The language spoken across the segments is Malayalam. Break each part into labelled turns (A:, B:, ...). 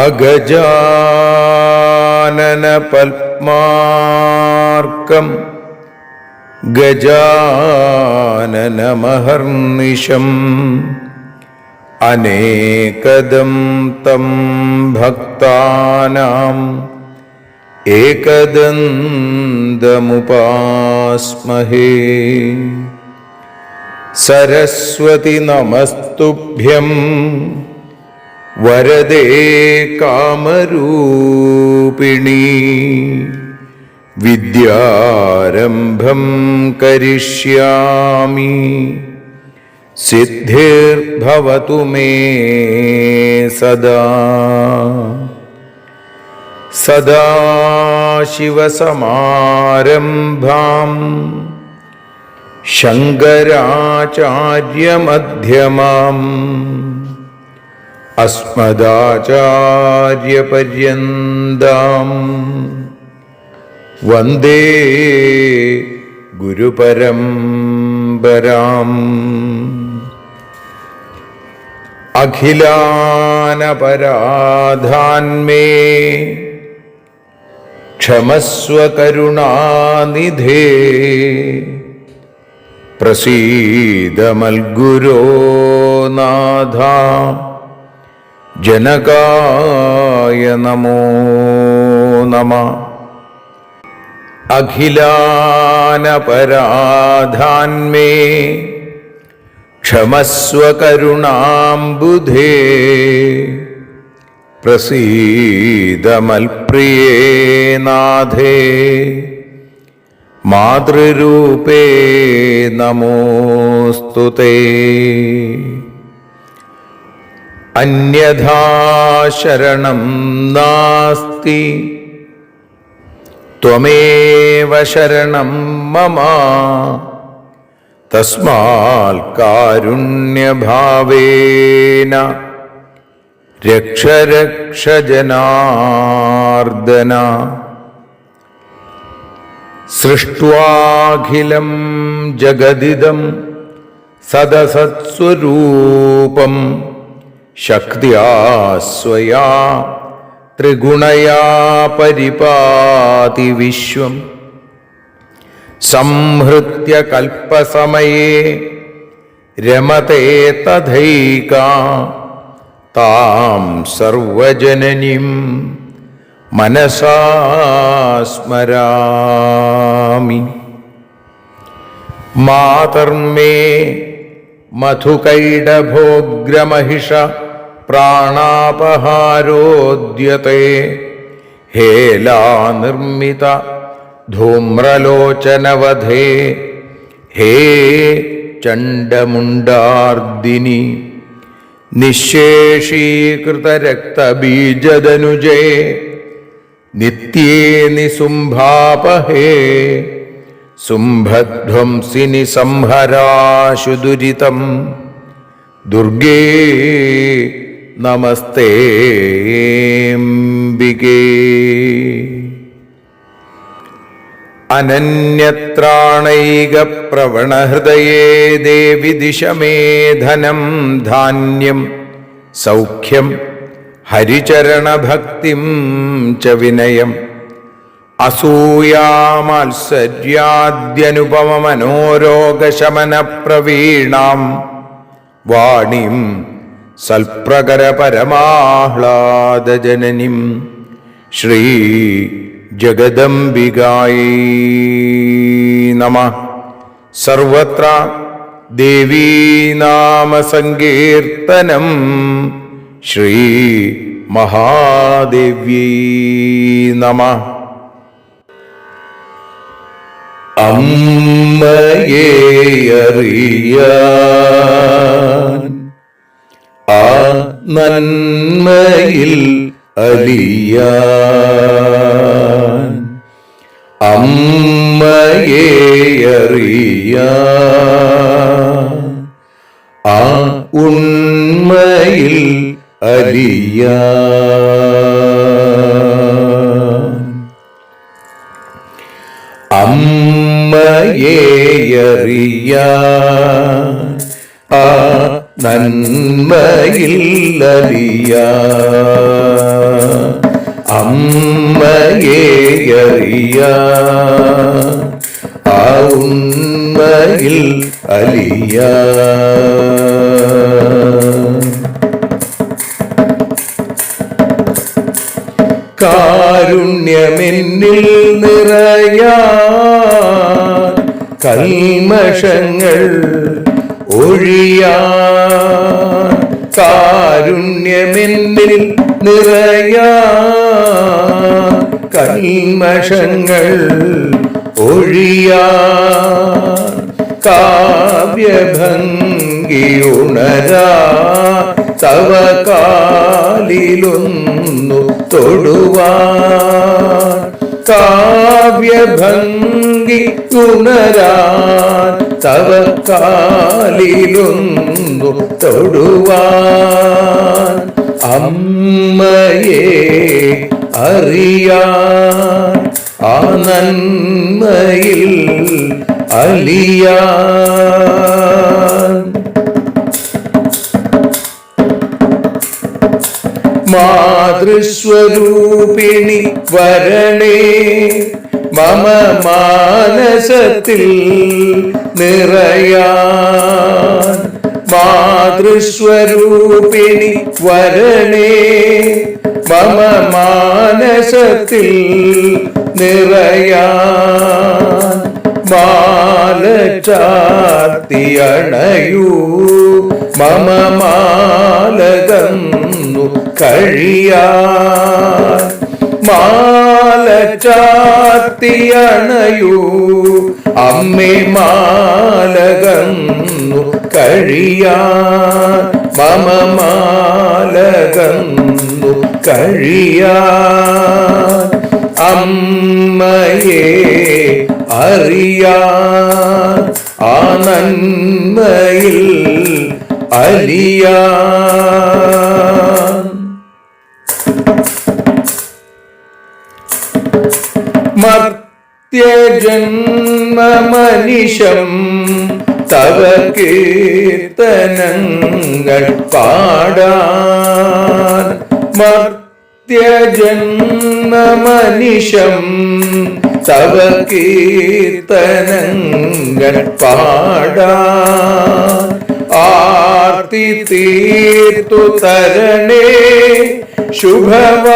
A: അഗജാനന പത്മാർക്കം ഗജാനനമഹർനിശം അനേകദം തം ഭക്താനാം ഏകദന്തമുപാസ്മഹേ. സരസ്വതി നമസ്തുഭ്യം വരദേ കാമരൂപിണി. വിദ്യാരംഭം കരിഷ്യാമി സിദ്ധിർഭവതു മേ സദാ. സദാശിവസമാരംഭാം ശങ്കരാചാര്യമധ്യമാം അസ്മദാചാര്യപര്യന്താം വന്ദേ ഗുരുപരമ്പരാം. അഖിലാനപരാധാന്മേ ക്ഷമസ്വ കരുണാനിധേ. പ്രസീദ മൽഗുരോ നാഥ ജനകായ നമോ നമഃ. അഖിലാനപരാധാന്മേ ക്ഷമസ്വ കരുണാംബുധേ. പ്രസീദ മൽപ്രിയേ നാഥേ മാതൃരൂപേ നമോസ്തുതേ. അന്യഥാ ശരണം നാസ്തി ത്വമേവ ശരണം മമ. തസ്മാൽ കാരുണ്യഭാവേന രക്ഷ രക്ഷ ജനാർദ്ദന. സൃഷ്ട്വാഖിലം ജഗദിദം സദസത്സ്വരൂപം ശക്ത്യാ സ്വയാ ത്രിഗുണയാ പരിപാതി വിശ്വം. സംഹൃത്യ കൽപ്പസമയേ രമതേ തഥൈകാ താം സർവജനനീം മനസാ സ്മരാമി. മാതർമേ മധുകൈടഭോഗ്രമഹിഷ പ്രാണാപഹാരോദ്യത്തെ. ഹേലാനിർമ്മിത ധൂമ്രലോചനവധേ. ഹേ ചണ്ഡമുണ്ഡാർദിനി നിശേഷീകൃതരക്തബീജദനുജേ. നിത്യേ നിസുംഭാപഹേ സുംഭധ്വംസിനി സംഹരാശു ദുരിതം. ദുർഗേ നമസ്തേംബികേ. അനന്യത്രാണൈകപ്രവണഹൃദയേ ദേവി ദിശ മേ ധനം ധാന്യം സൗഖ്യം ഹരിചരണഭക്തിം ച വിനയം. അസൂയാമാത്സര്യാദ്യനുപമമനോരോഗശമനപ്രവീണാം വാണിം സൽപ്രകരപരമാഹ്ലാദജനനിം ശ്രീ ജഗദംബികായൈ നമഃ. സർവത്ര ദേവീനാമസങ്കീർത്തനം ശ്രീ മഹാദേവ്യൈ നമഃ. അമ്മയെ അറിയാൻ ആ നന്മയിൽ അലിയാൻ അമ്മയെ അറിയാൻ ആ ഉണ്മയിൽ അലിയാൻ അമ്മയെ അറിയാൻ ആ നന്മയിൽ അലിയാൻ അമ്മയെ അറിയാൻ ആ ഉണ്മയിൽ അലിയാൻ കാരുണ്യമെന്നിൽ നിറയാൻ കൽമഷങ്ങൾ ഒഴിയാൻ കാരുണ്യമെന്നിൽ നിറയാൻ കൽമഷങ്ങൾ ഒഴിയാൻ കാവ്യഭംഗി ഉണരാ തവ കാലിലൊന്നു തൊടുവാൻ കാവ്യഭംഗി ഉണരാൻ തവ കാലിലൊന്നു തൊടുവാൻ അമ്മയെ അറിയാൻ ആ നന്മയിൽ അലിയാൻ മാതൃസ്വരൂപിണി വരണേ മമ മാനസത്തിൽ നിറയാൻ മാതൃസ്വരൂപിണി വരണേ മമ മാനസത്തിൽ നിറയാൻ മാല ചാർത്തിയണയൂ മമ മാലകന്നു കഴിയാൻ മാല ചാർത്തിയണയൂ അമ്മേ മാലകന്നു കഴിയാൻ മമ മാലകന്നു കഴിയാൻ അമ്മയെ അറിയാൻ ആ നന്മയിൽ അലിയാൻ മർത്യജന്മമനിശം തവ കീർത്തനങ്ങൾ പാടാൻ മർത്യജന്മമനിശം തവ കീർത്തനങ്ങൾ പാടാൻ ആർത്തി തീർത്തു തരണേ ശുഭവാർത്തയെന്നിൽ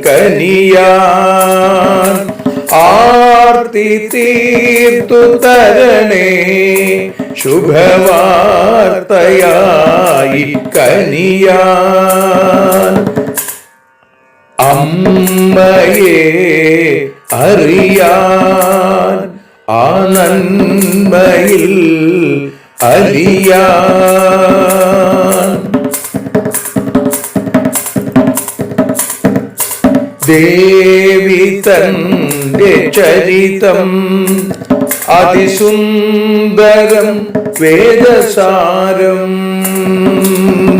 A: കനിയാൻ ആർത്തി തീർത്തു തരണേ ശുഭവാർത്തയായി കനിയാൻ അമ്മയെ അറിയാൻ ആ നന്മയിൽ അലിയാൻ ദേവി തന്റെ ചരിതം അതിസുന്ദരം വേദസാരം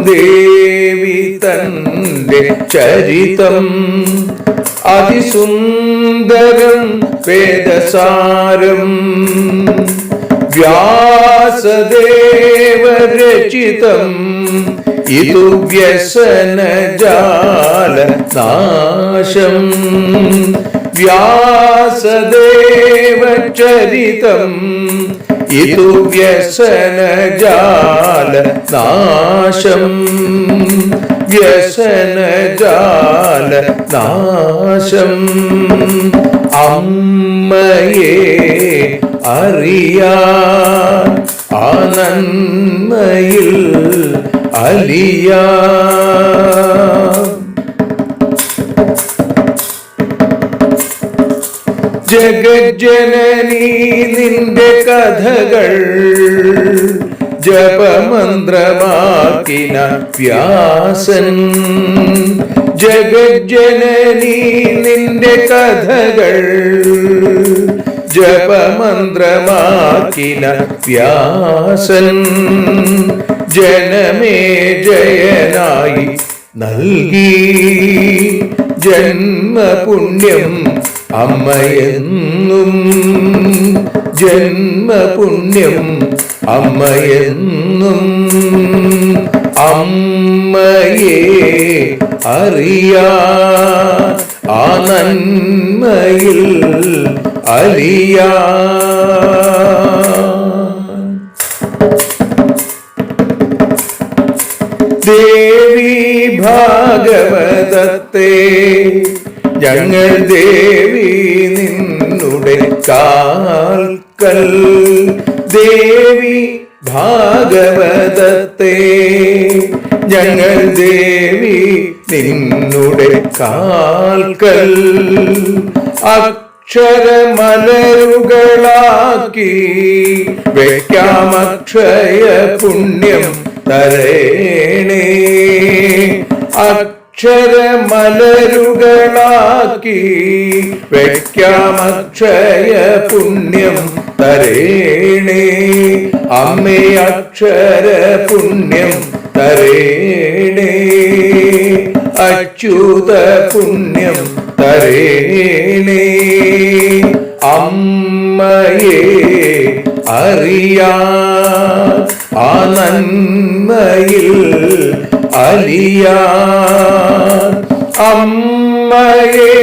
A: ദേവി തന്റെ ചരിതം അതിസുന്ദരം വേദസാരം വ്യാസദേവരചിതം ഇതു വ്യസനജാല നാശം വ്യാസദേവചരിതം ഇതു വ്യസനജാല നാശം വ്യസനജാല നാശം അമ്മയെ അറിയാൻ ആ നന്മയിൽ അലിയാൻ ജഗജ്ജനനീ നിന്റെ കഥകൾ ജപമന്ത്രമാക്കിന വ്യാസൻ. ജഗജ്ജനനീ നിന്റെ കഥകൾ ജപമന്ത്രമാക്കിന വ്യാസൻ. ജനമേ ജയനായി നൽകി ജന്മപുണ്യം അമ്മയെന്നും. ജന്മപുണ്യം അമ്മയെന്നും. അമ്മയെ അറിയാൻ ആ നന്മയിൽ അലിയാൻ. ദേവി ഭാഗവതത്തെ ഞങ്ങൾ ദേവി നിന്നുടെ കാൽക്കൽ. ദേവി ഭാഗവതത്തെ ഞങ്ങൾ ദേവി നിന്നുടെ കാൽക്കൽ. അക്ഷരമലരുകളാക്കി വയ്ക്കാം അക്ഷയ പുണ്യം തരേണേ. അക്ഷരമലരുകളാക്കി വയ്ക്കാം അക്ഷയ പുണ്യം തരേണേ. അമ്മേ അക്ഷര പുണ്യം തരേണേ. അച്യുത പുണ്യം തരേണേ. അമ്മയെ അറിയാൻ ആ നന്മയിൽ അലിയാൻ. അമ്മയെ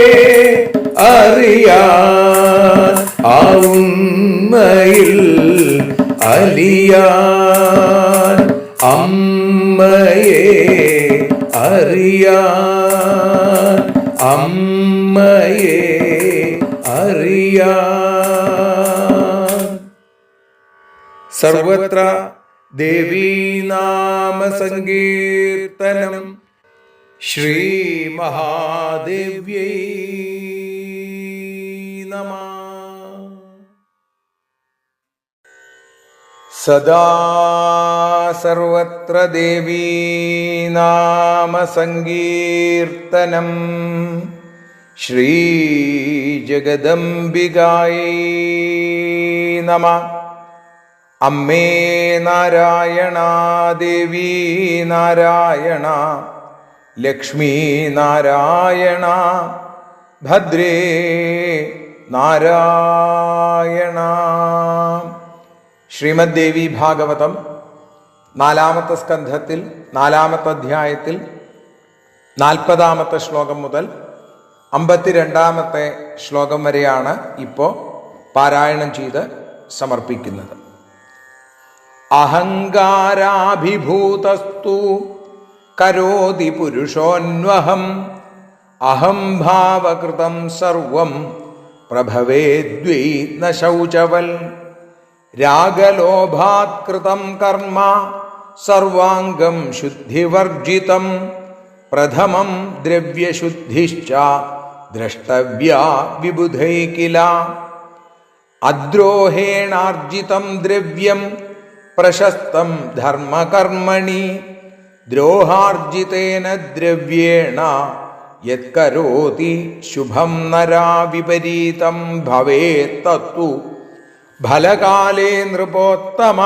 A: അറിയാൻ ആ ഉണ്മയിൽ അലിയാൻ. അമ്മയെ അറിയാൻ. അമ്മയെ അറിയാൻ. സർവത്ര ദേവീനാമ സങ്കീർത്തനം. ശ്രീ മഹാദേവ്യൈ നമഃ. സദാ സർവത്ര ദേവീനാമ സങ്കീർത്തനം. ശ്രീ ജഗദംബികായൈ നമഃ. അമ്മേ നാരായണ, ദേവി നാരായണ, ലക്ഷ്മി നാരായണ, ഭദ്രേ നാരായണ. ശ്രീമദ് ദേവി ഭാഗവതം 4-ാമത്തെ സ്കന്ധത്തിൽ 4-ാമത്തെ അധ്യായത്തിൽ 40-ാമത്തെ ശ്ലോകം മുതൽ 52-ാമത്തെ ശ്ലോകം വരെയാണ് ഇപ്പോൾ പാരായണം ചെയ്ത് സമർപ്പിക്കുന്നത്. അഹങ്കാരാഭിഭൂതസ്തു കരോതി പുരുഷോന്വഹം അഹം ഭാവകൃതം സർവം പ്രഭവേദ്വൈ ന ശൗചവൽ. രാഗലോഭാത്കൃതം കർമ്മ സർവാംഗം ശുദ്ധിവർജിതം. പ്രഥമം ദ്രവ്യശുദ്ധിശ്ച ദ്രഷ്ടവ്യാ വിബുധൈ കില. അദ്രോഹേണാർജിതം ദ്രവ്യം പ്രശസ്തം ധർമ്മകർമ്മണി. ദ്രോഹാർജിതേന ദ്രവ്യേണ യത്കരോതി ശുഭം നരാ വിപരീതം ഭവേത് തത്തു ഫലകാലേ നൃപോത്തമ.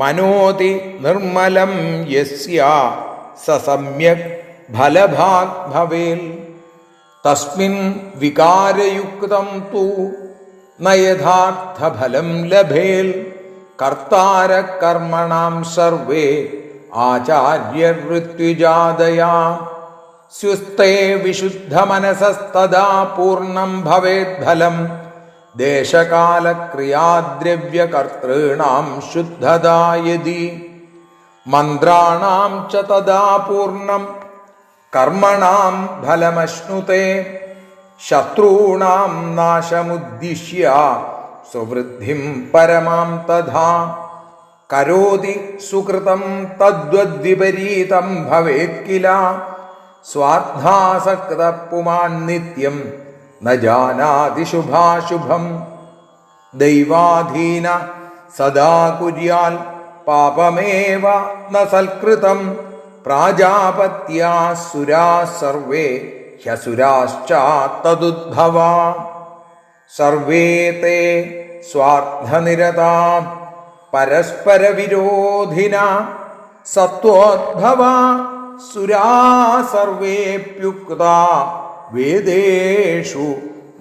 A: മനോതി നിർമ്മലം യസ്യ സ സമ്യക് ഫലഭാഗ് ഭവേൽ. തസ്മിൻ വികാരയുക്തം തു ന യഥാർത്ഥഫലം ലഭേൽ. കർത്താര കർമ്മണാം സർവേ ആചാര്യഋത്വിജാദയാ. സ്യുസ്തേ വിശുദ്ധമനസസ്തദാ പൂർണ്ണം ഭവേത് ഫലം. ദേശകാലക്രിയാദ്രവ്യകർത്തॄണാം ശുദ്ധതാ യദി. മന്ത്രാണാം ച തദാ പൂർണ്ണം കർമ്മണാം ഫലമശ്നുതേ. ശത്രൂണാം നാശമുദ്ദിശ്യ സ്വവൃദ്ധിം പരമാം തഥാ. കരോതി സുകൃതം തദ്വദ്വിപരീതം ഭവേത് കില. സ്വാർത്ഥാസക്ത പുമാൻ നിത്യം ന ജാനാതി ശുഭാശുഭം. ദൈവാധീന സദാ കുര്യാൽ പാപമേവ ന സൽകൃതം. പ്രാജാപത്യാസുരാ സർവേ ഹ്യസുരാശ്ചാത്തദുദ്ഭവാ. സർവേ തേ സ്വാർത്ഥനിരതാ പരസ്പരവിരോധിന. സത്വോദ്ഭവാ സുരാ സർവേപ്യുക്താ വേദേഷു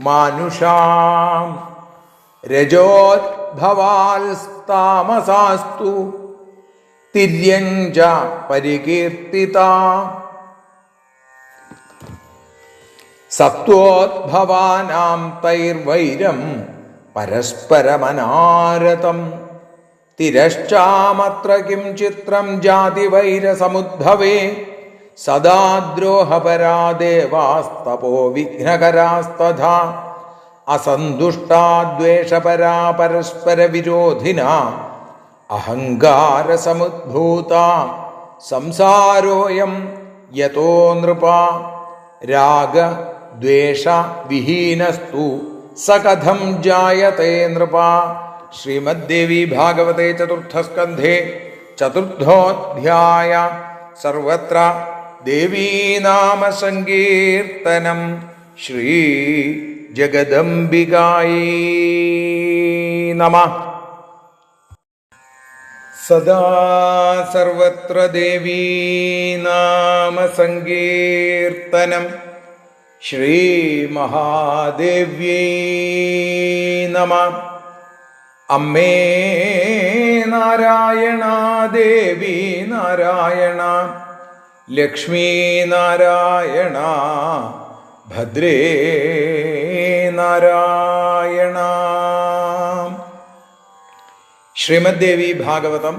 A: മാനുഷാം. രജോദ്ഭവാൽസ്താമസാസ്തു തിര്യഞ്ച പരികീർത്തിതാ. സത്വോദ്ഭവാനാം തൈർവൈരം പരസ്പരമനാരതം. തിരശ്ചാമത്ര കിം ചിത്രം ജാതിവൈരസമുദ്ഭവേ. സദാ ദ്രോഹപരാ ദേവാസ്തപോ വിഘ്നകരാസ്തഥാ. അസന്തുഷ്ടാ ദ്വേഷപരാ പരസ്പരവിരോധിനാ. അഹങ്കാരസമുദ്ഭൂതാ സംസാരോയം യതോ നൃപാ. രാഗദ്വേഷവിഹീനസ്തു സ കഥം ജായത്തെ നൃപാ. ശ്രീമദ്ദേവി ഭാഗവതേ ചതുർത്ഥസ്കന്ധേ ചതുർത്ഥോധ്യായ. സർവത്ര ദേവീനാമസങ്കീർത്തനം. ശ്രീ ജഗദംബികായൈ നമഃ. സദാ സർവത്ര ദേവീനാമസങ്കീർത്തനം. ശ്രീ മഹാദേവ്യൈ നമഃ. അമ്മേ നാരായണ, ദേവി നാരായണ, ലക്ഷ്മീ നാരായണ, ഭദ്രേ നാരായണ. ശ്രീമദ്ദേവി ഭാഗവതം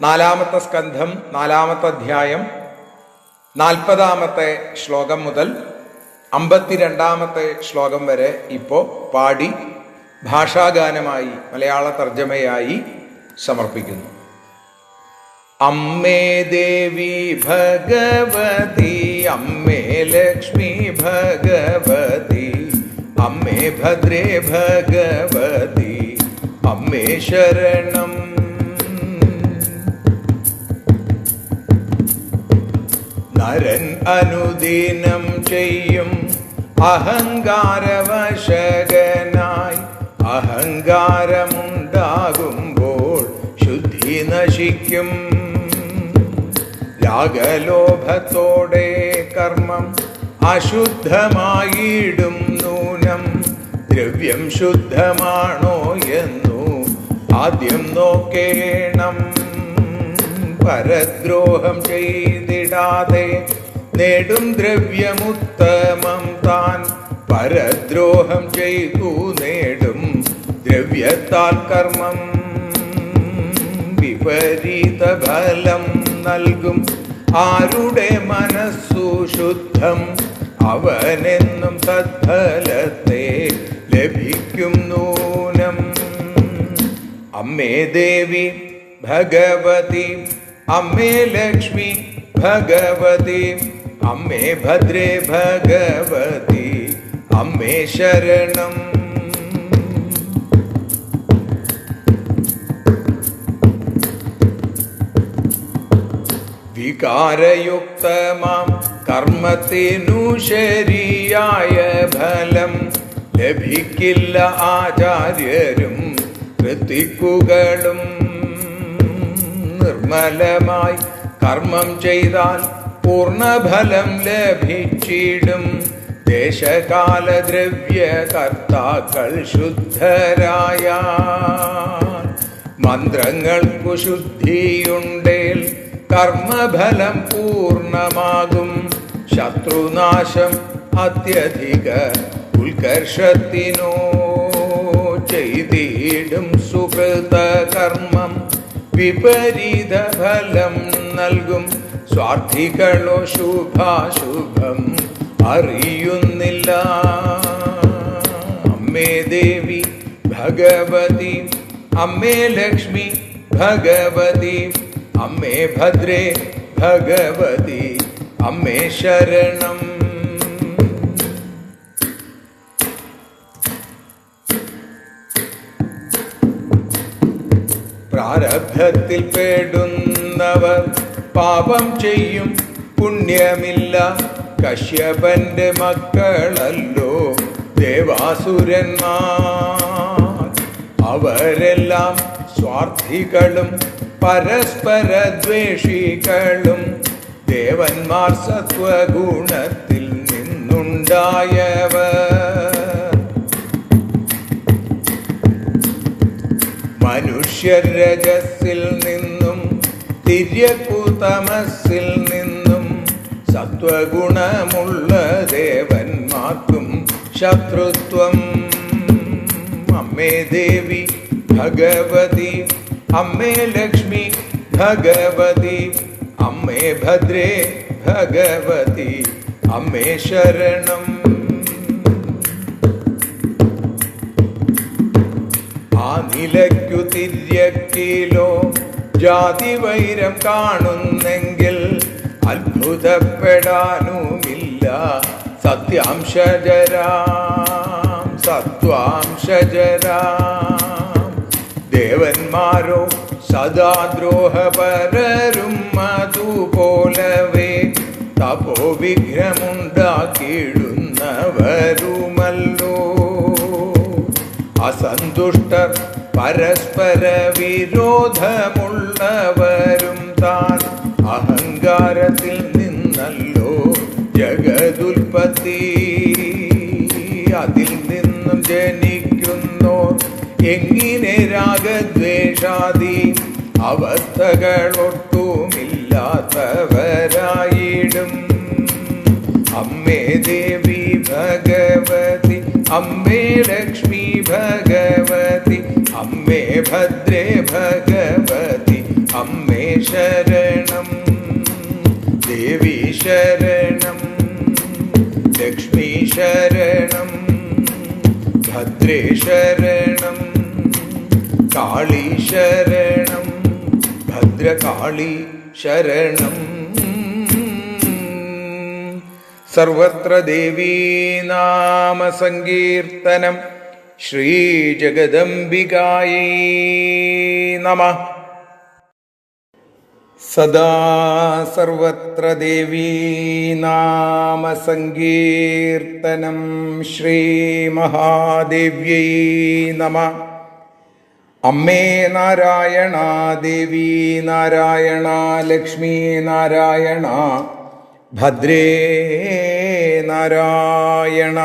A: 4-ാമത്തെ സ്കന്ധം 4-ാമത്തെ അധ്യായം 40-ാമത്തെ ശ്ലോകം മുതൽ 52-ാമത്തെ ശ്ലോകം വരെ ഇപ്പോൾ പാടി ഭാഷാഗാനമായി മലയാള തർജ്ജമയായി സമർപ്പിക്കുന്നു. അമ്മേ ദേവി ഭഗവതി, അമ്മേ ലക്ഷ്മി ഭഗവതി, അമ്മേ ഭദ്രേ ഭഗവതി, അമ്മേ ശരണം. നരൻ അനുദിനം ചെയ്യും അഹങ്കാരവശകനായി. അഹങ്കാരമുണ്ടാകുമ്പോൾ ശുദ്ധി നശിക്കും. രാഗലോഭത്തോടെ കർമ്മം അശുദ്ധമായിടും നൂനം. ദ്രവ്യം ശുദ്ധമാണോ എന്നു ആദ്യം നോക്കേണം. പരദ്രോഹം ചെയ്തിടാതെ നേടും ദ്രവ്യമുത്തമം താൻ. പരദ്രോഹം ചെയ്തു നേടും ദ്രവ്യത്താൽ കർമ്മം വിപരീത ഫലം നൽകും. ആരുടെ മനസ്സു ശുദ്ധം അവനെന്നും സദ്ഫലത്തെ ലഭിക്കും നൂനം. അമ്മേ ദേവി ഭഗവതി, അമ്മേ ലക്ഷ്മി ഭഗവതി, അമ്മേ ഭദ്രേ ഭഗവതി, അമ്മേ ശരണം. വികാരയുക്തമാം കർമ്മത്തിനു ശരിയായ ഫലം ലഭിക്കില്ല ആചാര്യരും ഋത്വിക്കുകളും. നിർമ്മലമായി കർമ്മം ചെയ്താൽ പൂർണ്ണഫലം ലഭിച്ചിടും. ദേശകാല ദ്രവ്യ കർത്താക്കൾ ശുദ്ധരായ മന്ത്രങ്ങൾക്കു ശുദ്ധിയുണ്ടേൽ കർമ്മഫലം പൂർണ്ണമാകും. ശത്രുനാശം അത്യധിക ഉത്കർഷത്തിനോ ചെയ്തിടും. സുകൃത കർമ്മം വിപരീത ഫലം നൽകും. സ്വാർത്ഥികളോ ശുഭാശുഭം അറിയുന്നില്ല. അമ്മേ ദേവി ഭഗവതി, അമ്മേ ലക്ഷ്മി ഭഗവതി, അമ്മേ ഭദ്രേ ഭഗവതി, അമ്മേ ശരണം. പ്രാരബ്ധത്തിൽ പെടുന്നവർ പാപം ചെയ്യും, പുണ്യമില്ല. കശ്യപന്റെ മക്കളല്ലോ ദേവാസുരന്മാർ. അവരെല്ലാം സ്വാർത്ഥികളും പരസ്പര ദ്വേഷികളും, ദേവന്മാർ സത്വഗുണത്തിൽ നിന്നുണ്ടായവർ. മനുഷ്യർ രജസ്സിൽ നിന്നും തിര്യക്കു തമസ്സിൽ നിന്നും, സത്വഗുണമുള്ള ദേവന്മാർക്കും ശത്രുത്വം. അമ്മേ ദേവി ഭഗവതി, അമ്മേ ലക്ഷ്മി ഭഗവതി, അമ്മേ ഭദ്രേ ഭഗവതി, അമ്മേ ശരണം. ആ നിലയ്ക്കു തിര്യക്കിലോ ജാതിവൈരം കാണുന്നെങ്കിൽ അത്ഭുതപ്പെടാനുമില്ല. സത്യാംശജരാം സത്വാംശജരാം ദേവന്മാരോ സദാ ദ്രോഹപരരും അതുപോലവേ തപോവിഘ്നമുണ്ടാക്കിയിടുന്നവരുമല്ലോ. അസന്തുഷ്ടർ പരസ്പര വിരോധമുള്ളവരും താൻ, അഹങ്കാരത്തിൽ നിന്നല്ലോ ജഗതുൽപത്തി. അതിൽ നിന്നും ജനിക്കുന്നോർ എങ്ങനെ രാഗദ്വേഷാദി അവസ്ഥകളൊട്ടുമില്ലാത്തവരായിടും. അമ്മേ ദേവി ഭഗവതി, അമ്മേ ലക്ഷ്മി ഭഗവതി, അമ്മേ ഭദ്രേ ഭഗവതി, അമ്മേ ശരണം. ദേവി ശരണം, ലക്ഷ്മി ശരണം, ഭദ്രേ ശരണം, കാളി ശരണം, ഭദ്രകാളി ശരണം. സർവത്ര ദേവീ നാമ സങ്കീർത്തനം. ശ്രീ ജഗദംബികായൈ നമഃ. സദാ സർവത്ര ദേവീ നാമ സങ്കീർത്തനം. ശ്രീ മഹാദേവ്യൈ നമഃ. അമ്മേ നാരായണ, ദേവി നാരായണ, ലക്ഷ്മി നാരായണ, ഭദ്രേ നാരായണ.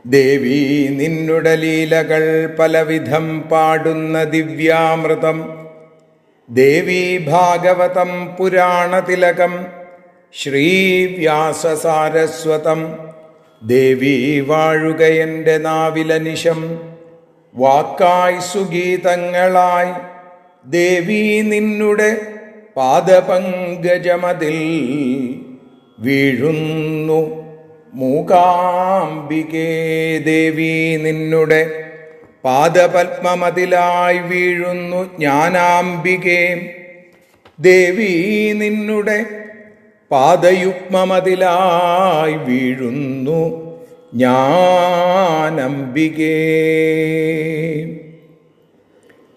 A: ദേവി നിന്നുടെ ലീലകൾ പലവിധം പാടുന്ന ദിവ്യാമൃതം. ദേവി ഭാഗവതം പുരാണതിലകം ശ്രീവ്യാസസാരസ്വതം. ദേവി വാഴുകയൻ്റെ നാവിലനിശം, വാക്കായി സുഗീതങ്ങളായി. ദേവി നിന്നുടെ പാദപങ്കജമതിൽ വീഴുന്നു മൂകാംബികേ. ദേവി നിന്നുടെ പാദപത്മമതിലായി വീഴുന്നു ജ്ഞാനാംബികേ. ദേവി നിന്നുടെ പാദയുഗ്മമതിലായി വീഴുന്നു ജ്ഞാനംബികേ.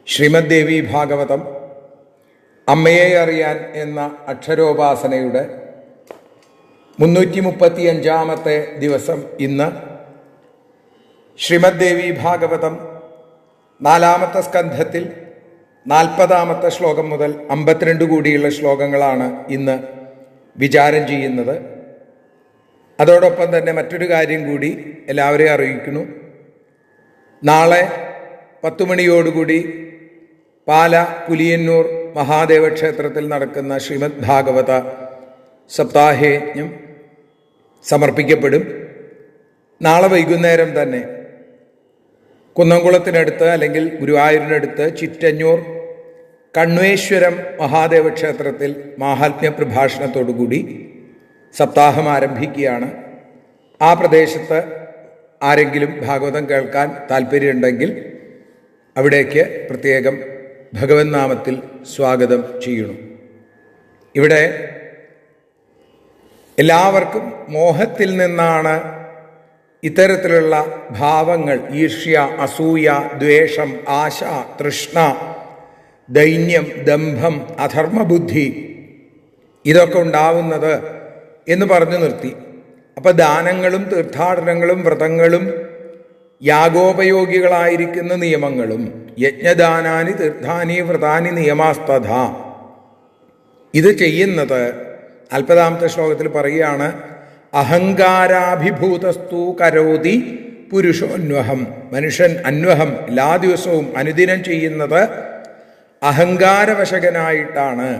A: ശ്രീമദ് ദേവി ഭാഗവതം അമ്മയെ അറിയാൻ എന്ന അക്ഷരോപാസനയുടെ 335-ാമത്തെ ദിവസം ഇന്ന് ശ്രീമദ് ദേവി ഭാഗവതം 4-ാമത്തെ സ്കന്ധത്തിൽ 40-ാമത്തെ ശ്ലോകം മുതൽ 52 കൂടിയുള്ള ശ്ലോകങ്ങളാണ് ഇന്ന് വിചാരം ചെയ്യുന്നത്. അതോടൊപ്പം തന്നെ മറ്റൊരു കാര്യം കൂടി എല്ലാവരെയും അറിയിക്കുന്നു. നാളെ 10 മണിയോടുകൂടി പാല പുലിയന്നൂർ മഹാദേവ ക്ഷേത്രത്തിൽ നടക്കുന്ന ശ്രീമദ് ഭാഗവത സപ്താഹയജ്ഞം സമർപ്പിക്കപ്പെടും. നാളെ വൈകുന്നേരം തന്നെ കുന്നംകുളത്തിനടുത്ത് അല്ലെങ്കിൽ ഗുരുവായൂരിനടുത്ത് ചിറ്റഞ്ഞൂർ കണ്വേശ്വരം മഹാദേവ ക്ഷേത്രത്തിൽ മാഹാത്മ്യ പ്രഭാഷണത്തോടുകൂടി സപ്താഹം ആരംഭിക്കുകയാണ്. ആ പ്രദേശത്ത് ആരെങ്കിലും ഭാഗവതം കേൾക്കാൻ താല്പര്യമുണ്ടെങ്കിൽ അവിടേക്ക് പ്രത്യേകം ഭഗവൻ നാമത്തിൽ സ്വാഗതം ചെയ്യണം. ഇവിടെ എല്ലാവർക്കും മോഹത്തിൽ നിന്നാണ് ഇത്തരത്തിലുള്ള ഭാവങ്ങൾ, ഈർഷ്യ, അസൂയ, ദ്വേഷം, ആശ, തൃഷ്ണ, ദൈന്യം, ദംഭം, അധർമ്മബുദ്ധി, ഇതൊക്കെ ഉണ്ടാവുന്നത് എന്ന് പറഞ്ഞു നിർത്തി. അപ്പം ദാനങ്ങളും തീർത്ഥാടനങ്ങളും വ്രതങ്ങളും യാഗോപയോഗികളായിരിക്കുന്ന നിയമങ്ങളും, യജ്ഞദാനാനി തീർത്ഥാനി വ്രതാനി നിയമാസ്തഥ, ഇത് ചെയ്യുന്നത് 40-ാമത്തെ ശ്ലോകത്തിൽ പറയുകയാണ്, അഹങ്കാരാഭിഭൂതസ്തു കരോതി പുരുഷോന്വഹം. മനുഷ്യൻ അന്വഹം, എല്ലാ ദിവസവും അനുദിനം ചെയ്യുന്നത് അഹങ്കാരവശകനായിട്ടാണ്.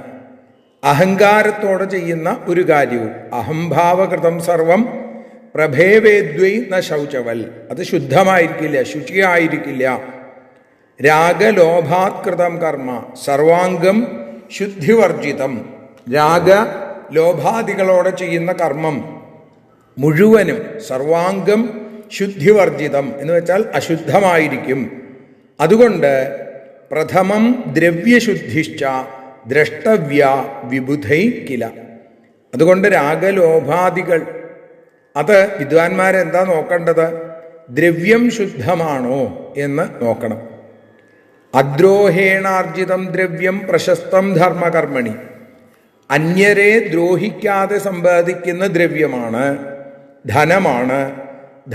A: അഹങ്കാരത്തോടെ ചെയ്യുന്ന ഒരു കാര്യവും. അഹംഭാവകൃതം സർവം പ്രഭേവേദ്വൈ ന ശൗചവൽ, അത് ശുദ്ധമായിരിക്കില്ല, ശുചിയായിരിക്കില്ല. രാഗലോഭാത്കൃതം കർമ്മ സർവാംഗം ശുദ്ധിവർജിതം. രാഗലോഭാദികളോടെ ചെയ്യുന്ന കർമ്മം മുഴുവനും സർവാംഗം ശുദ്ധിവർജിതം എന്ന് വെച്ചാൽ അശുദ്ധമായിരിക്കും. അതുകൊണ്ട് പ്രഥമം ദ്രവ്യശുദ്ധിശ്ച ദ്രഷ്ടവ്യ വിബുധൈ കില. അതുകൊണ്ട് രാഗലോഭാദികൾ അത് വിദ്വാൻമാരെന്താ നോക്കേണ്ടത്? ദ്രവ്യം ശുദ്ധമാണോ എന്ന് നോക്കണം. അദ്രോഹേണാർജിതം ദ്രവ്യം പ്രശസ്തം ധർമ്മകർമ്മണി. അന്യരെ ദ്രോഹിക്കാതെ സമ്പാദിക്കുന്ന ദ്രവ്യമാണ്, ധനമാണ്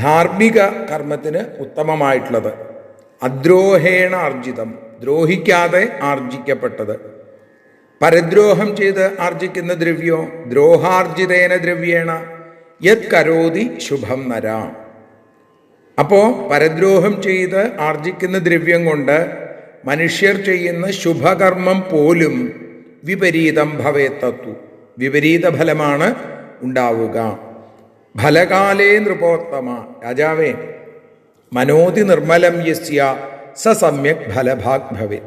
A: ധാർമ്മിക കർമ്മത്തിന് ഉത്തമമായിട്ടുള്ളത്. അദ്രോഹേണ ആർജിതം, ദ്രോഹിക്കാതെ ആർജിക്കപ്പെട്ടത്. പരദ്രോഹം ചെയ്ത് ആർജിക്കുന്ന ദ്രവ്യോ ദ്രോഹാർജിതേന ദ്രവ്യേണ യത് കരോതി ശുഭം നര. അപ്പോൾ പരദ്രോഹം ചെയ്ത് ആർജിക്കുന്ന ദ്രവ്യം കൊണ്ട് മനുഷ്യർ ചെയ്യുന്ന ശുഭകർമ്മം പോലും വിപരീതം ഭവേത്തത്തു, വിപരീത ഫലമാണ് ഉണ്ടാവുക. ഫലകാലേ നൃപോത്തമ, രാജാവേ, മനോതി നിർമ്മലം യസ്യ സ സമ്യക് ഫലഭാഗ് ഭവേ.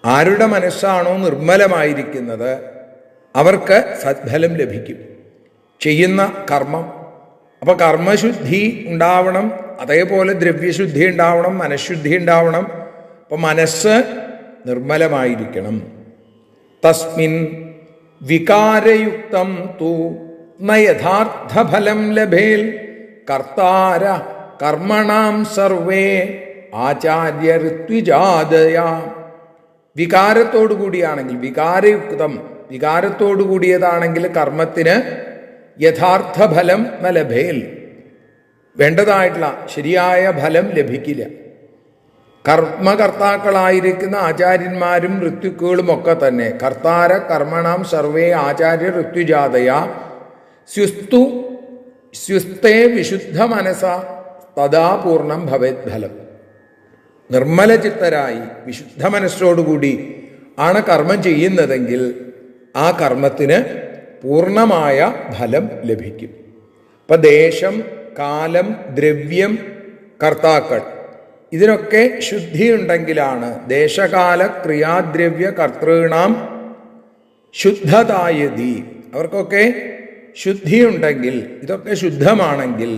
A: ആരുടെ മനസ്സാണോ നിർമ്മലമായിരിക്കുന്നത് അവർക്ക് സദ്ഫലം ലഭിക്കും ചെയ്യുന്ന കർമ്മം. അപ്പോൾ കർമ്മശുദ്ധി ഉണ്ടാവണം, അതേപോലെ ദ്രവ്യശുദ്ധി ഉണ്ടാവണം, മനഃശുദ്ധി ഉണ്ടാവണം. അപ്പം മനസ്സ് നിർമ്മലമായിരിക്കണം. തസ്മിൻ വികാരയുക്തം തു ന യഥാർത്ഥഫലം ലഭേൽ കർത്താര കർമ്മണാം സർവേ ആചാര്യ ഋത്വിജാതയ. വികാരത്തോടു കൂടിയാണെങ്കിൽ, വികാരയുക്തം, വികാരത്തോടു കൂടിയതാണെങ്കിൽ കർമ്മത്തിന് യഥാർത്ഥ ഫലം ന ലഭേൽ, വേണ്ടതായിട്ടുള്ള ശരിയായ ഫലം ലഭിക്കില്ല. കർമ്മകർത്താക്കളായിരിക്കുന്ന ആചാര്യന്മാരും ഋത്വിക്കുകളും ഒക്കെ തന്നെ കർത്താര കർമ്മണാം സർവേ ആചാര്യ ഋത്വിജാതയ സ്യുസ്തേ വിശുദ്ധ മനസ തഥാ പൂർണ്ണം ഭവേത് ഫലം. നിർമ്മലചിത്തരായി വിശുദ്ധ മനസ്സോടുകൂടി ആണ് കർമ്മം ചെയ്യുന്നതെങ്കിൽ ആ കർമ്മത്തിന് പൂർണ്ണമായ ഫലം ലഭിക്കും. അപ്പം ദേശം, കാലം, ദ്രവ്യം, കർത്താക്കൾ, ഇതിനൊക്കെ ശുദ്ധിയുണ്ടെങ്കിലാണ് ദേശകാല ക്രിയാദ്രവ്യ കർത്തൃണാം ശുദ്ധതായതി. അവർക്കൊക്കെ ശുദ്ധിയുണ്ടെങ്കിൽ, ഇതൊക്കെ ശുദ്ധമാണെങ്കിൽ,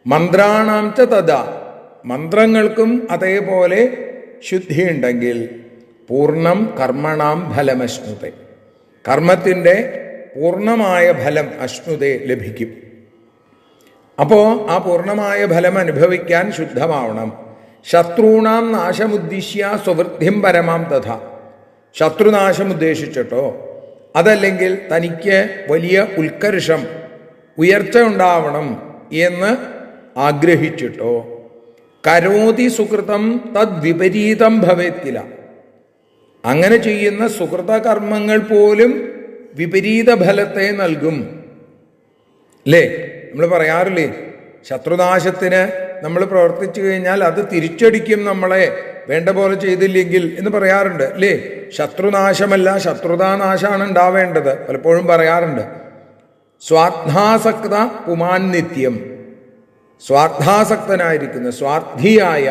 A: മന്ത്രാണാം ച തഥാ, മന്ത്രങ്ങൾക്കും അതേപോലെ ശുദ്ധിയുണ്ടെങ്കിൽ പൂർണ്ണം കർമ്മണാം ഫലമശ്നുതേ, കർമ്മത്തിൻ്റെ പൂർണ്ണമായ ഫലം അശ്നുതേ ലഭിക്കും. അപ്പോൾ ആ പൂർണ്ണമായ ഫലം അനുഭവിക്കാൻ ശുദ്ധമാവണം. ശത്രുണാം നാശമുദ്ദിശ്യ സ്വവൃദ്ധിം പരമാം തഥാ, ശത്രുനാശം ഉദ്ദേശിച്ചിട്ടോ അതല്ലെങ്കിൽ തനിക്ക് വലിയ ഉത്കർഷം, ഉയർച്ച ഉണ്ടാവണം എന്ന് ആഗ്രഹിച്ചിട്ടോ കരോതി സുകൃതം തദ് വിപരീതം ഭവേത്തില്ല, അങ്ങനെ ചെയ്യുന്ന സുകൃതകർമ്മങ്ങൾ പോലും വിപരീത ഫലത്തെ നൽകും. അല്ലേ? നമ്മൾ പറയാറില്ലേ, ശത്രുനാശത്തിന് നമ്മൾ പ്രവർത്തിച്ചു കഴിഞ്ഞാൽ അത് തിരിച്ചടിക്കും നമ്മളെ, വേണ്ട പോലെ ചെയ്തില്ലെങ്കിൽ എന്ന് പറയാറുണ്ട് അല്ലേ? ശത്രുനാശമല്ല, ശത്രുതാനാശമാണ് ഉണ്ടാവേണ്ടത്. പലപ്പോഴും പറയാറുണ്ട്. സ്വാർത്ഥാസക്ത പുമാൻ നിത്യം, സ്വാർത്ഥാസക്തനായിരിക്കുന്ന, സ്വാർത്ഥിയായ,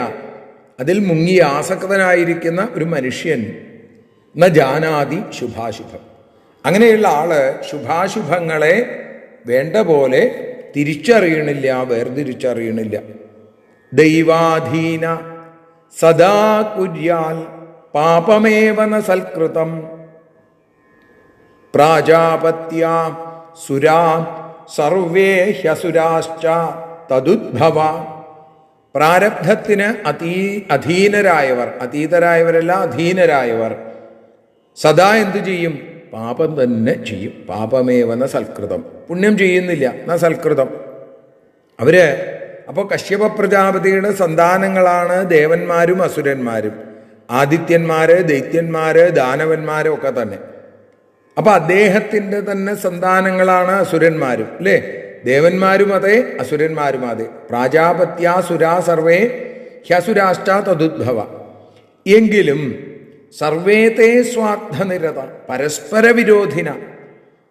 A: അതിൽ മുങ്ങി ആസക്തനായിരിക്കുന്ന ഒരു മനുഷ്യൻ ന ജാനാതി ശുഭാശുഭം, അങ്ങനെയുള്ള ആള് ശുഭാശുഭങ്ങളെ വേണ്ട പോലെ തിരിച്ചറിയണില്ല, വേർതിരിച്ചറിയണില്ല. ദൈവാധീന സദാ കുര്യാൽ പാപമേവ ന സൽകൃതം പ്രാജാപത്യ സുരാ സർവേ ഹ്യസുരാശ്ച തദുദ്ഭവ. പ്രാരബ്ധത്തിന് അധീനരായവർ, അതീതരായവരല്ല അധീനരായവർ സദാ എന്തു ചെയ്യും? പാപം തന്നെ ചെയ്യും. പാപമേവന സൽകൃതം, പുണ്യം ചെയ്യുന്നില്ല ന സൽകൃതം. അവര് അപ്പോൾ കശ്യപ പ്രജാപതിയുടെ സന്താനങ്ങളാണ് ദേവന്മാരും അസുരന്മാരും, ആദിത്യന്മാര്, ദൈത്യന്മാര്, ദാനവന്മാരും ഒക്കെ തന്നെ. അപ്പൊ അദ്ദേഹത്തിൻ്റെ തന്നെ സന്താനങ്ങളാണ് അസുരന്മാരും, അല്ലേ? ദേവന്മാരും അതെ, അസുരന്മാരും അതെ. പ്രാജാപത്യാസുരാ സർവേ ഹ്യസുരാഷ്ട തദുദ്ഭവ. എങ്കിലും സർവേതേ സ്വാർത്ഥനിരത പരസ്പര വിരോധിന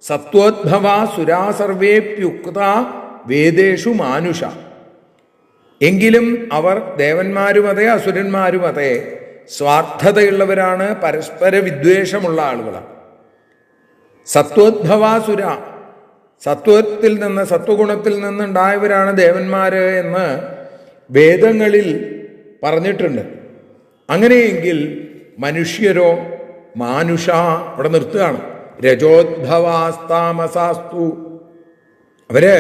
A: സത്വോദ്ഭവ സുരാ സർവേപ്യുക്ത വേദേഷു മാനുഷ. എങ്കിലും അവർ ദേവന്മാരും അതെ, അസുരന്മാരും അതെ, സ്വാർത്ഥതയുള്ളവരാണ്, പരസ്പര വിദ്വേഷമുള്ള ആളുകളാണ്. സത്വോദ്ഭവാസുര, സത്വത്തിൽ നിന്ന്, സത്വഗുണത്തിൽ നിന്നുണ്ടായവരാണ് ദേവന്മാര് എന്ന് വേദങ്ങളിൽ പറഞ്ഞിട്ടുണ്ട്. അങ്ങനെയെങ്കിൽ മനുഷ്യരോ? മാനുഷ ഇവിടെ നിർത്തുകയാണ്. രജോദ്ഭവാസ്താമസാസ്തു. അവര്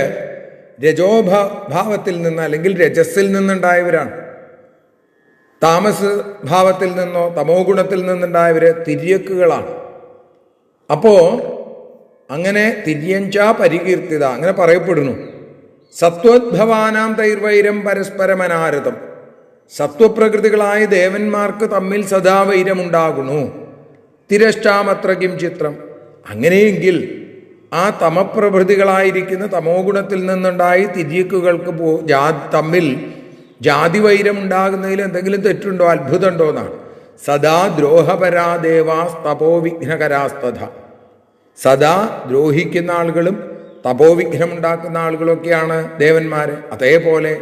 A: രജോഭാവത്തിൽ നിന്ന് അല്ലെങ്കിൽ രജസ്സിൽ നിന്നുണ്ടായവരാണ്. താമസ ഭാവത്തിൽ നിന്നോ തമോ ഗുണത്തിൽ നിന്നുണ്ടായവര് തിര്യക്കുകളാണ്. അപ്പോ അങ്ങനെ തിര്യഞ്ച പരികീർത്തിത അങ്ങനെ പറയപ്പെടുന്നു. സത്വോദ്ഭവാനാം തൈർവൈരം പരസ്പരമനാരതം. സത്വപ്രകൃതികളായ ദേവന്മാർക്ക് തമ്മിൽ സദാ വൈരമുണ്ടാകുന്നു. തിരശ്ചാമത്ര കിം ചിത്രം. അങ്ങനെയെങ്കിൽ ആ തമപ്രഭൃതികളായിരിക്കുന്ന തമോ ഗുണത്തിൽ നിന്നുണ്ടായി തിര്യക്കുകൾക്ക് തമ്മിൽ ജാതി വൈരമുണ്ടാകുന്നതിൽ എന്തെങ്കിലും തെറ്റുണ്ടോ, അത്ഭുതമുണ്ടോ എന്നാണ്. സദാ ദ്രോഹപരാ ദേവാസ്തപോ വിഘ്നകരാസ്തഥ. സദാ ദ്രോഹിക്കുന്ന ആളുകളും തപോവിഘ്നമുണ്ടാക്കുന്ന ആളുകളൊക്കെയാണ് ദേവന്മാര്. അതേപോലെ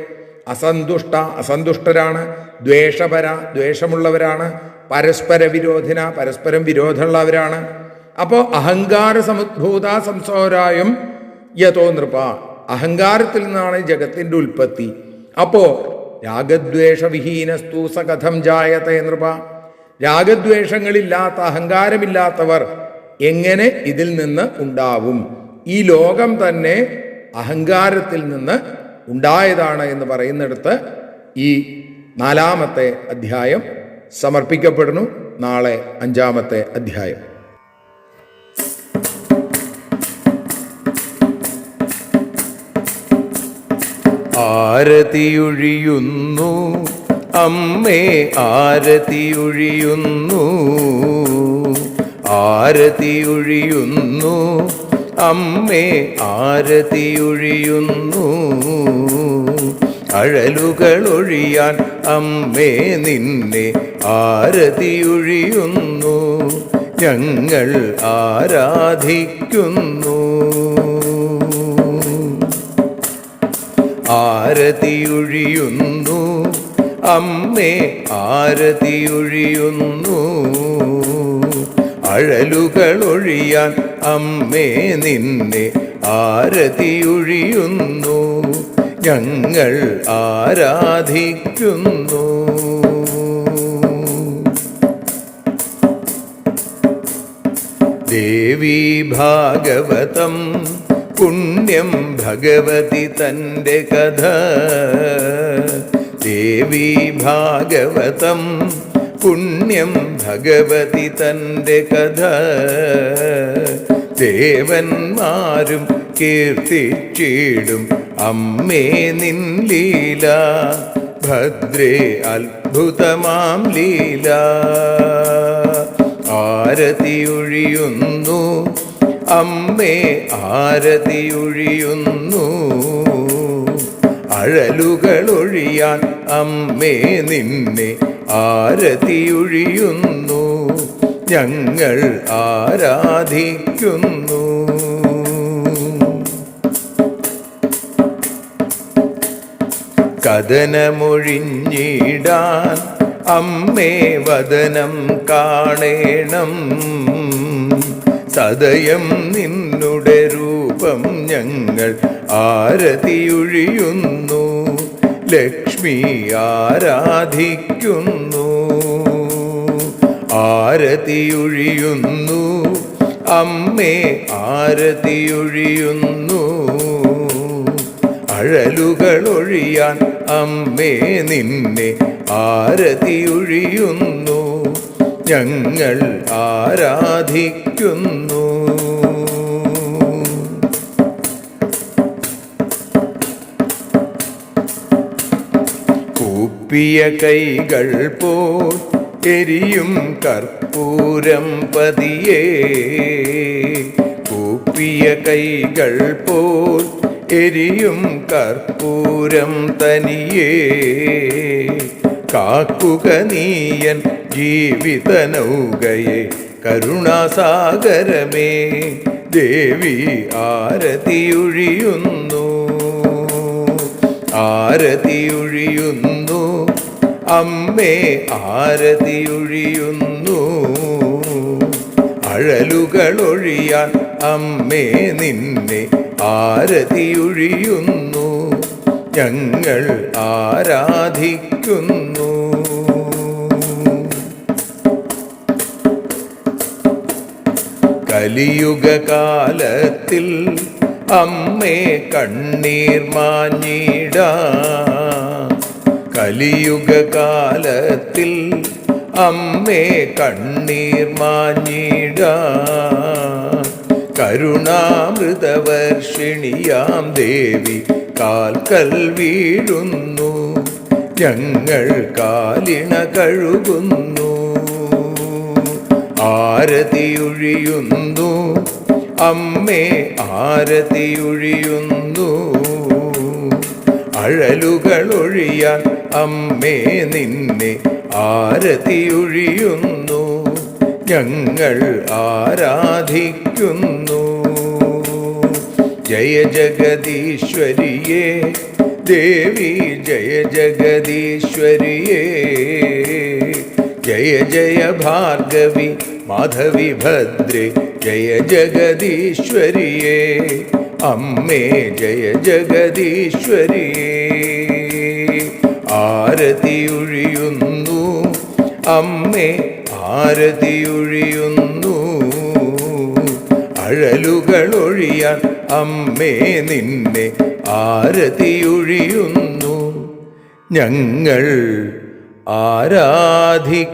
A: അസന്തുഷ്ടരാണ്, ദ്വേഷപര ദ്വേഷമുള്ളവരാണ്, പരസ്പര വിരോധിന പരസ്പരം വിരോധമുള്ളവരാണ്. അപ്പോൾ അഹങ്കാര സമുദ്ഭൂത സംസോരായും യഥോ നൃപ. അഹങ്കാരത്തിൽ നിന്നാണ് ജഗത്തിൻ്റെ ഉൽപ്പത്തി. അപ്പോ രാഗദ്വേഷവിഹീനസ്തു സകഥം ജായത്തെ നൃപ. രാഗദ്വേഷങ്ങളില്ലാത്ത അഹങ്കാരമില്ലാത്തവർ എങ്ങനെ ഇതിൽ നിന്ന് ഉണ്ടാവും? ഈ ലോകം തന്നെ അഹങ്കാരത്തിൽ നിന്ന് ഉണ്ടായതാണ് എന്ന് പറയുന്നിടത്ത് ഈ 4-ാമത്തെ അധ്യായം സമർപ്പിക്കപ്പെടുന്നു. നാളെ 5-ാമത്തെ അധ്യായം.
B: ആരതിയൊഴിയുന്നു അമ്മേ, ആരതിയൊഴിയുന്നു, ആരതിയൊഴിയുന്നു അമ്മേ, ആരതിയൊഴിയുന്നു. അഴലുകളൊഴിയാൻ അമ്മേ നിന്നെ ആരതിയൊഴിയുന്നു. ഞങ്ങൾ ആരാധിക്കുന്നു. ആരതിയൊഴിയുന്നു അമ്മേ, ആരതിയൊഴിയുന്നു. അഴലുകളൊഴിയാൻ അമ്മേ നിന്നെ ആരതിയൊഴിയുന്നു. ഞങ്ങൾ ആരാധിക്കുന്നു. ദേവീ ഭാഗവതം പുണ്യം ഭഗവതി തൻ്റെ കഥ. ദേവീ ഭാഗവതം പുണ്യം ഭഗവതി തൻ്റെ കഥ. ദേവന്മാരും കീർത്തിച്ചിടും അമ്മേ നിൻ ലീല. ഭദ്രേ അത്ഭുതമാം ലീല. ആരതിയൊഴിയുന്നു അമ്മേ, ആരതിയൊഴിയുന്നു. അഴലുകളൊഴിയാൻ അമ്മേ നിന്നെ ആരതിയൊഴിയുന്നു. ഞങ്ങൾ ആരാധിക്കുന്നു. കഥനമൊഴിഞ്ഞിടാൻ അമ്മേ വദനം കാണേണം. സദയം നിന്നുടെ രൂപം ഞങ്ങൾ ആരതിയൊഴിയുന്നു. ലക്ഷ്മി ആരാധിക്കുന്നു. ആരതിയൊഴിയുന്നു അമ്മേ, ആരതിയൊഴിയുന്നു. അഴലുകളൊഴിയാൻ അമ്മേ നിന്നെ ആരതിയൊഴിയുന്നു, ഞങ്ങൾ ആരാധിക്കുന്നു. കൂപ്പിയ കൈകൾ പോൽ എരിയും കർപ്പൂരം പതിയേ, കൂപ്പിയ കൈകൾ പോൽ എരിയും കർപ്പൂരം തനിയേ, കാക്കുക നീയൻ ജീവിത നൗകയെ കരുണാസാഗരമേ ദേവി ആരതിയൊഴിയുന്നു, ആരതിയൊഴിയുന്നു അമ്മേ ആരതിയൊഴിയുന്നു. അഴലുകളൊഴിയാൻ അമ്മേ നിന്നെ ആരതിയൊഴിയുന്നു, ഞങ്ങൾ ആരാധിക്കുന്നു. കലിയുഗകാലത്തിൽ അമ്മേ കണ്ണീർ മാഞ്ഞിടാ, കലിയുഗകാലത്തിൽ അമ്മേ കണ്ണീർ മാഞ്ഞിടാ, കരുണാമൃതവർഷിണിയാം ദേവി കാൽക്കൽ വീഴുന്നു, ഞങ്ങൾ കാലിണ കഴുകുന്നു. ആരതിയൊഴിയുന്നു അമ്മേ ആരതിയൊഴിയുന്നു, അഴലുകളൊഴിയാൻ അമ്മേ നിന്നെ ആരതിയൊഴിയുന്നു, ഞങ്ങൾ ആരാധിക്കുന്നു. ജയ ജഗദീശ്വരിയേ ദേവി ജയ ജഗദീശ്വരിയേ, ജയ ജയ ഭാർഗവി മാധവി ഭദ്രേ ജയ ജഗദീശ്വരിയേ, അമ്മേ ജയ ജഗദീശ്വരിയേ. ആരതിയൊഴിയുന്നു അമ്മേ ആരതിയൊഴിയുന്നു, അഴലുകളൊഴിയാൻ അമ്മേ നിന്നെ ആരതിയൊഴിയുന്നു, ഞങ്ങൾ ആരാധിക്കുന്നു.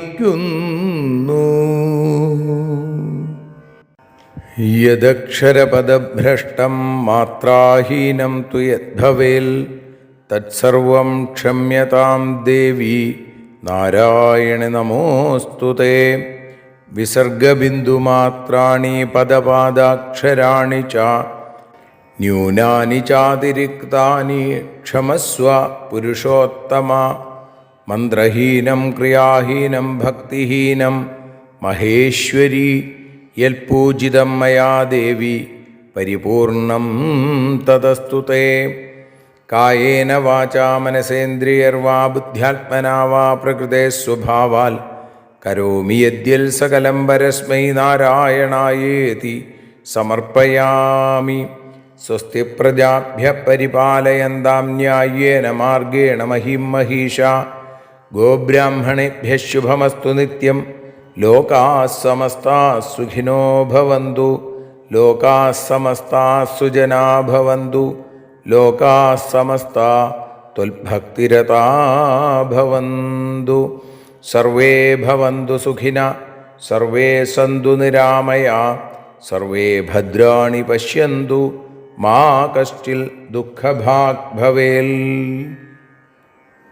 B: യദക്ഷരപദഭ്രഷ്ടം മാത്രാഹീനം തു യദ്ഭവേൽ തത്സർവം ക്ഷമ്യതാം ദേവി നാരായണി നമോസ്തുതേ. വിസർഗബിന്ദുമാത്രാണി പദപാദാക്ഷരാണി ച ന്യൂനാനി ചാതിരിക്താനി ക്ഷമസ്വ പുരുഷോത്തമ. മന്ത്രഹീനം ക്രിയാഹീനം ഭക്തിഹീനം മഹേശ്വരി യൽപൂജിതം മയാ ദേവി പരിപൂർണം തദസ്തു തേ. കായേന വാചാ മനസേന്ദ്രിയർവാ ബുദ്ധ്യാത്മനാ വാ പ്രകൃതേ സ്വഭാവാൽ കരോമി യദ്യൽ സകലം പരസ്മൈ നാരായണായേതി സമർപ്പയാമി. സ്വസ്തി പ്രജാഭ്യ പരിപാലയന്താം ന്യായേന മാർഗേണ മഹിം മഹീഷാ. ഗോബ്രാഹ്മണേഭ്യഃ ശുഭമസ്തു നിത്യം. ലോകാഃ സമസ്താഃ സുഖിനോ ഭവന്തു. ലോകാഃ സമസ്താഃ സുജനാ ഭവന്തു. ലോകാഃ സമസ്താഃ ത്വൽഭക്തിരതാ ഭവന്തു. സർവേ ഭവന്തു സുഖിനഃ. സർവേ സന്തു നിരാമയാഃ. സർവേ ഭദ്രാണി പശ്യന്തു. മാ കശ്ചിൽ ദുഃഖഭാഗ് ഭവേൽ.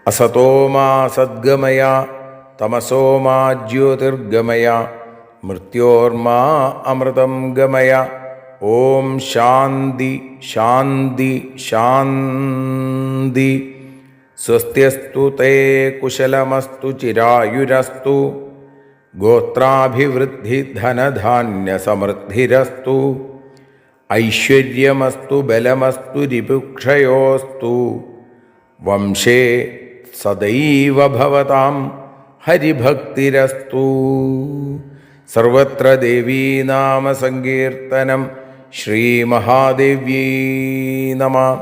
B: അസതോ മാ സദ്ഗമയ തമസോ മാ ജ്യോതിർഗമയ മൃത്യോർമാ അമൃതം ഗമയ. ഓം ശാന്തി ശാന്തി ശാന്തി. സ്വസ്ത്യസ്തു തേ കുശലമസ്തു ചിരായുരസ്തു. ഗോത്രാഭിവൃദ്ധി ധനധാന്യസമൃദ്ധിരസ്തു. ഐശ്വര്യമസ്തു ബലമസ്തു രിപുക്ഷയോസ്തു. വംശേ സദൈവ ഭവതാം ഹരിഭക്തിരസ്തു. സർവത്ര ദേവീനാമസങ്കീർത്തനം. ശ്രീമഹാദേവ്യൈ നമഃ.